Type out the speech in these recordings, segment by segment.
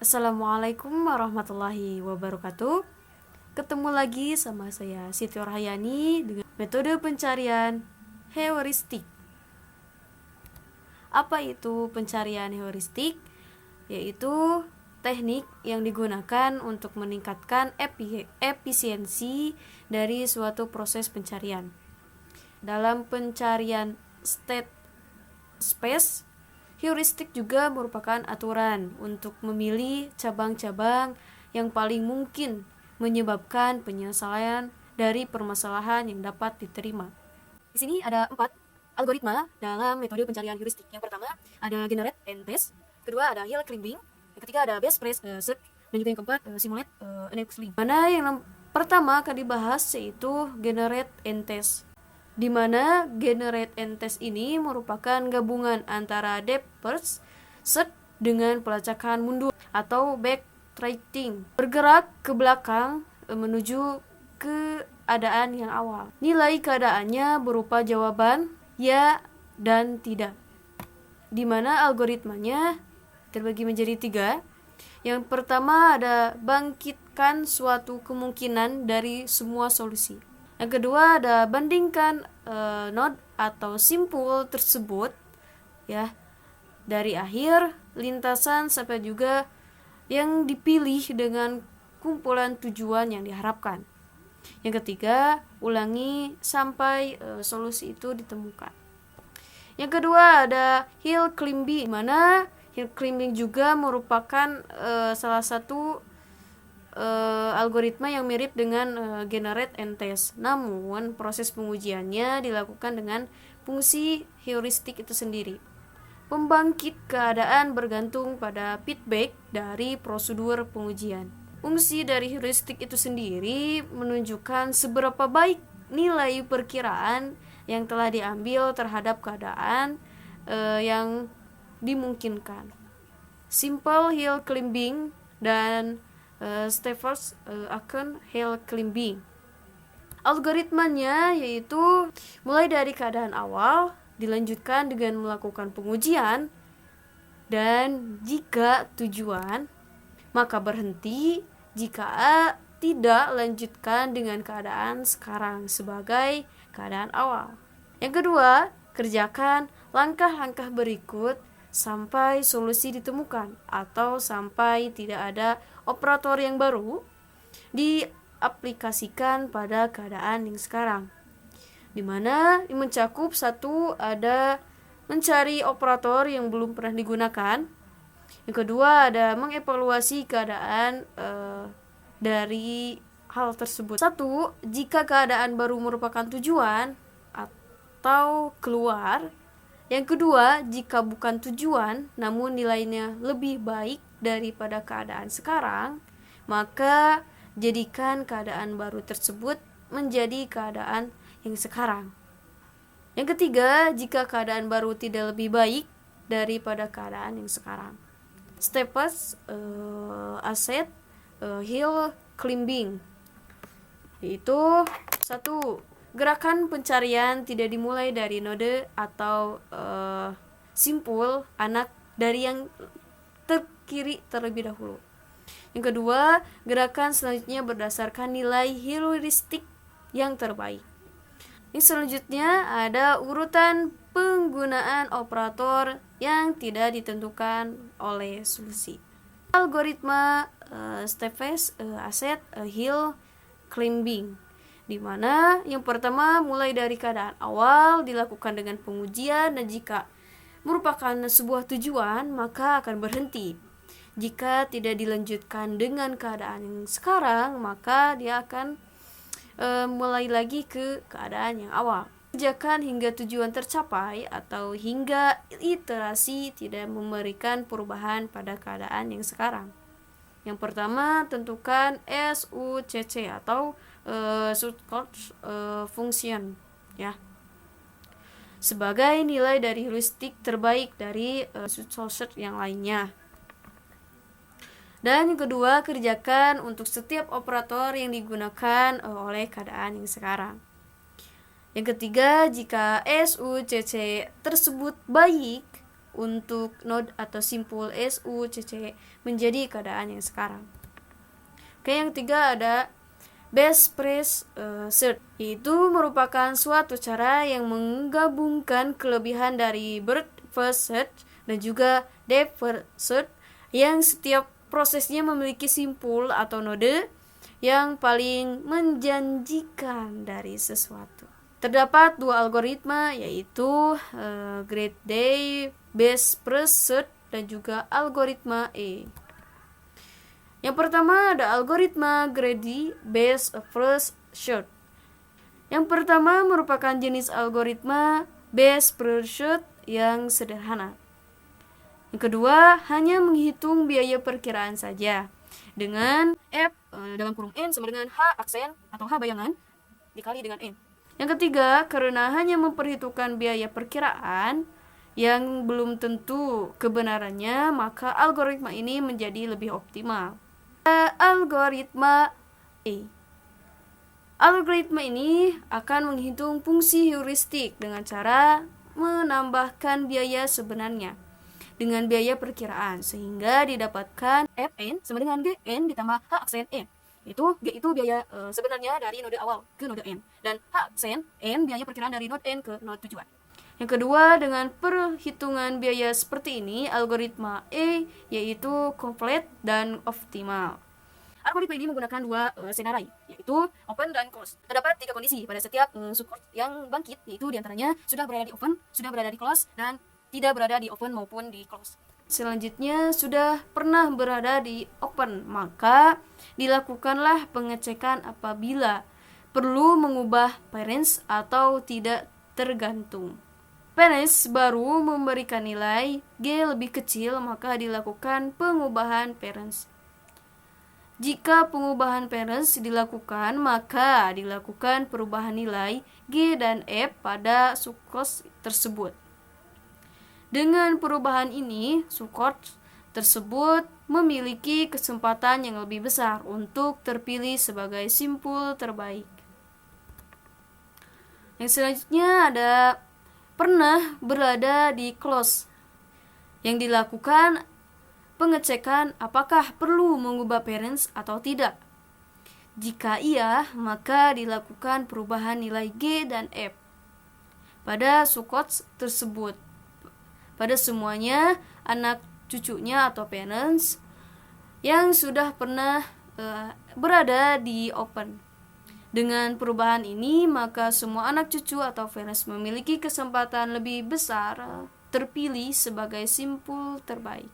Assalamualaikum warahmatullahi wabarakatuh. Ketemu lagi sama saya Siti Orhayani dengan metode pencarian heuristik. Apa itu pencarian heuristik? Yaitu teknik yang digunakan untuk meningkatkan efisiensi dari suatu proses pencarian. Dalam pencarian state space, heuristik juga merupakan aturan untuk memilih cabang-cabang yang paling mungkin menyebabkan penyelesaian dari permasalahan yang dapat diterima. Di sini ada 4 algoritma dalam metode pencarian heuristik. Yang pertama ada generate and test, kedua ada hill climbing, yang ketiga ada best press search, dan juga yang keempat simulate initially. Mana yang pertama akan dibahas yaitu generate and test, di mana generate and test ini merupakan gabungan antara depth first search dengan pelacakan mundur atau backtracking, bergerak ke belakang menuju keadaan yang awal. Nilai keadaannya berupa jawaban ya dan tidak, di mana algoritmanya terbagi menjadi 3. Yang pertama ada bangkitkan suatu kemungkinan dari semua solusi. Yang kedua ada bandingkan node atau simpul tersebut ya, dari akhir lintasan sampai juga yang dipilih dengan kumpulan tujuan yang diharapkan. Yang ketiga, ulangi sampai solusi itu ditemukan. Yang kedua ada hill climbing, mana hill climbing juga merupakan salah satu algoritma yang mirip dengan generate and test. Namun proses pengujiannya dilakukan dengan fungsi heuristik itu sendiri. Pembangkit keadaan bergantung pada feedback dari prosedur pengujian. Fungsi dari heuristik itu sendiri menunjukkan seberapa baik nilai perkiraan yang telah diambil terhadap keadaan yang dimungkinkan. Simple hill climbing dan Stephens akan hill climbing. Algoritmanya yaitu mulai dari keadaan awal, dilanjutkan dengan melakukan pengujian, dan jika tujuan, maka berhenti jika tidak lanjutkan dengan keadaan sekarang sebagai keadaan awal. Yang kedua, kerjakan langkah-langkah berikut sampai solusi ditemukan atau sampai tidak ada operator yang baru diaplikasikan pada keadaan yang sekarang, di mana mencakup satu ada mencari operator yang belum pernah digunakan. Yang kedua ada mengevaluasi keadaan dari hal tersebut. 1. Jika keadaan baru merupakan tujuan atau keluar. Yang kedua, jika bukan tujuan namun nilainya lebih baik daripada keadaan sekarang, maka jadikan keadaan baru tersebut menjadi keadaan yang sekarang. Yang ketiga, jika keadaan baru tidak lebih baik daripada keadaan yang sekarang. Steps asset hill climbing, yaitu 1. Gerakan pencarian tidak dimulai dari node atau simpul anak dari yang terkiri terlebih dahulu. Yang kedua, gerakan selanjutnya berdasarkan nilai heuristik yang terbaik. Yang selanjutnya ada urutan penggunaan operator yang tidak ditentukan oleh solusi. Algoritma Stephens asset hill climbing, di mana yang pertama mulai dari keadaan awal, dilakukan dengan pengujian, dan jika merupakan sebuah tujuan maka akan berhenti. Jika tidak dilanjutkan dengan keadaan yang sekarang, maka dia akan mulai lagi ke keadaan yang awal. Kerjakan hingga tujuan tercapai atau hingga iterasi tidak memberikan perubahan pada keadaan yang sekarang. Yang pertama, tentukan SUCC atau shortcut function ya, sebagai nilai dari heuristik terbaik dari subset yang lainnya. Dan yang kedua, kerjakan untuk setiap operator yang digunakan oleh keadaan yang sekarang. Yang ketiga, jika SUCC tersebut baik, untuk node atau simpul SUCC menjadi keadaan yang sekarang. Oke, yang ketiga ada best first search, yaitu merupakan suatu cara yang menggabungkan kelebihan dari breadth first search dan juga depth first search, yang setiap prosesnya memiliki simpul atau node yang paling menjanjikan dari sesuatu. Terdapat dua algoritma, yaitu Great Day Best First Search dan juga algoritma E. Yang pertama ada algoritma Greedy Best First Search. Yang pertama merupakan jenis algoritma Best First Search yang sederhana. Yang kedua hanya menghitung biaya perkiraan saja dengan F dalam kurung N sama dengan H aksen atau H bayangan dikali dengan N. Yang ketiga, karena hanya memperhitungkan biaya perkiraan yang belum tentu kebenarannya, maka algoritma ini menjadi lebih optimal. Algoritma E. Algoritma ini akan menghitung fungsi heuristik dengan cara menambahkan biaya sebenarnya dengan biaya perkiraan, sehingga didapatkan Fn sama dengan Gn ditambah H aksen N. G itu biaya sebenarnya dari node awal ke node N, dan H aksen N biaya perkiraan dari node N ke node tujuan. Yang kedua, dengan perhitungan biaya seperti ini, algoritma E yaitu komplit dan optimal. Algoritma ini menggunakan dua senarai, yaitu open dan close. Terdapat tiga kondisi pada setiap subchord yang bangkit, yaitu diantaranya sudah berada di open, sudah berada di close, dan tidak berada di open maupun di close. Selanjutnya, sudah pernah berada di open, maka dilakukanlah pengecekan apabila perlu mengubah parents atau tidak tergantung. Parents baru memberikan nilai G lebih kecil, maka dilakukan pengubahan parents. Jika pengubahan parents dilakukan, maka dilakukan perubahan nilai G dan F pada subclass tersebut. Dengan perubahan ini, subchord tersebut memiliki kesempatan yang lebih besar untuk terpilih sebagai simpul terbaik. Yang selanjutnya ada pernah berada di close, yang dilakukan pengecekan apakah perlu mengubah parents atau tidak. Jika iya, maka dilakukan perubahan nilai G dan F pada subchord tersebut pada semuanya anak cucunya atau parents yang sudah pernah berada di open. Dengan perubahan ini, maka semua anak cucu atau parents memiliki kesempatan lebih besar terpilih sebagai simpul terbaik.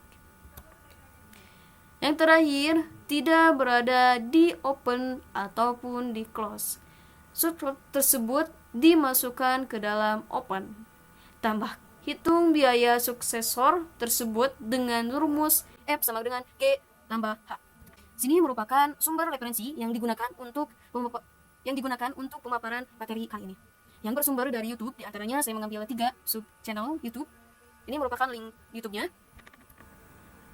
Yang terakhir, tidak berada di open ataupun di close. Subchord tersebut dimasukkan ke dalam open. Tambah hitung biaya suksesor tersebut dengan rumus F sama dengan G tambah H. Sini merupakan sumber referensi yang digunakan untuk pemaparan materi kali ini. Yang bersumber dari YouTube, di antaranya saya mengambil 3 sub channel YouTube. Ini merupakan link YouTube-nya.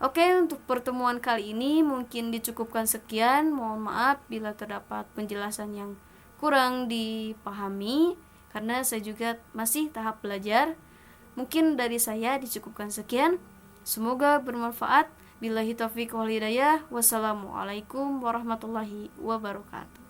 Oke, untuk pertemuan kali ini mungkin dicukupkan sekian. Mohon maaf bila terdapat penjelasan yang kurang dipahami, karena saya juga masih tahap belajar. Mungkin dari saya dicukupkan sekian. Semoga bermanfaat. Billahi taufiq wal hidayah. Wassalamualaikum warahmatullahi wabarakatuh.